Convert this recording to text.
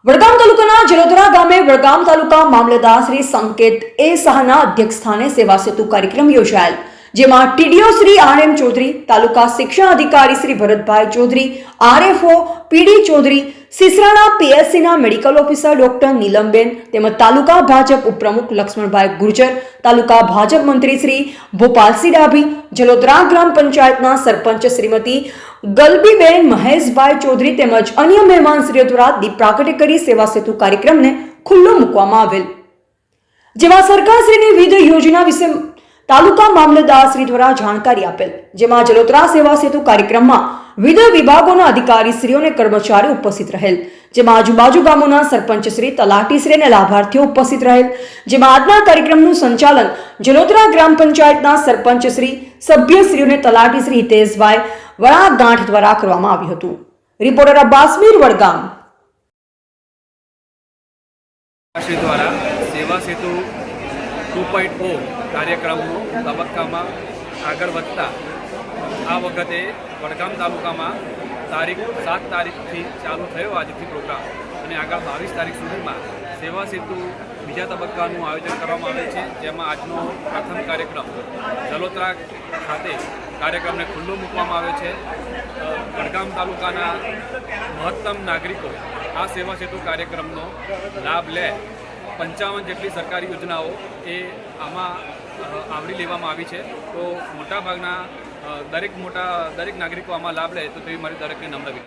વડગામ તાલુકાના જલોદરા ગામે વડગામ તાલુકા મામલતદાર શ્રી સંકેત એ શાહના અધ્યક્ષસ્થાને સેવા સેતુ કાર્યક્રમ યોજાયેલ, જેમાં ટીડીઓ શ્રી આર.એમ. ચૌધરી, તાલુકા શિક્ષણ અધિકારી શ્રી ભરતભાઈ ચૌધરી, આરએફઓ પીડી Chaudhary, સિસરાણા પીએસસીના medical officer doctor Neelamben તેમજ તાલુકા ભાજપ ઉપપ્રમુખ લક્ષ્મણભાઈ ગુર્જર, તાલુકા ભાજપ મંત્રી શ્રી ભોપાલસિંહ ડાભી, જલોદરા ગ્રામ પંચાયતના સરપંચ શ્રીમતી ગલબીબેન મહેશભાઈ ચૌધરી તેમજ અન્ય મહેમાનશ્રીઓ દ્વારા દીપ પ્રાગટ્ય કરી સેવા સેતુ કાર્યક્રમને ખુલ્લો મૂકવામાં આવેલ, જેમાં સરકારશ્રીની વિવિધ યોજના વિશે તાલુકા મામલતદાર શ્રી દ્વારા જાણકારી આપેલ, જેમાં જલોદરા સેવા સેતુ કાર્યક્રમમાં વિવિધ વિભાગોના અધિકારીશ્રીઓ અને કર્મચારીઓ ઉપસ્થિત રહેલ, જેમાં આજુબાજુ ગામોના સરપંચશ્રી, તલાટીશ્રી અને લાભાર્થીઓ ઉપસ્થિત રહેલ, જેમાં આજના કાર્યક્રમનું સંચાલન જલોદરા ગ્રામ પંચાયતના સરપંચશ્રી, સભ્યશ્રીઓ અને તલાટીશ્રી હિતેશભાઈ વડાગાંઠ દ્વારા કરવામાં આવ્યું હતું. રિપોર્ટર અબ્બાસ મીર, વડગામ. દ્વારા સેવા સેતુ 2.0 કાર્યક્રમનો તબક્કામાં આગળ વધતા આ વખતે વડગામ તાલુકામાં તારીખ 7 તારીખથી ચાલુ થયો આજથી પ્રોગ્રામ, અને આગળ 22 તારીખ સુધીમાં સેવા સેતુ બીજા તબક્કાનું આયોજન કરવામાં આવે છે, જેમાં આજનો પ્રથમ કાર્યક્રમ જલોદરા ખાતે કાર્યક્રમને ખુલ્લો મૂકવામાં આવે છે. વડગામ તાલુકાના મહત્તમ નાગરિકો આ સેવા સેતુ કાર્યક્રમનો લાભ લે. 55 જેટલી સરકારી યોજનાઓ એ આમાં આવરી લેવામાં આવી છે, તો મોટાભાગના દરેક નાગરિકો આમાં લાભ લે તો તેવી મારી દરેકને નમ્ર વિનંતી.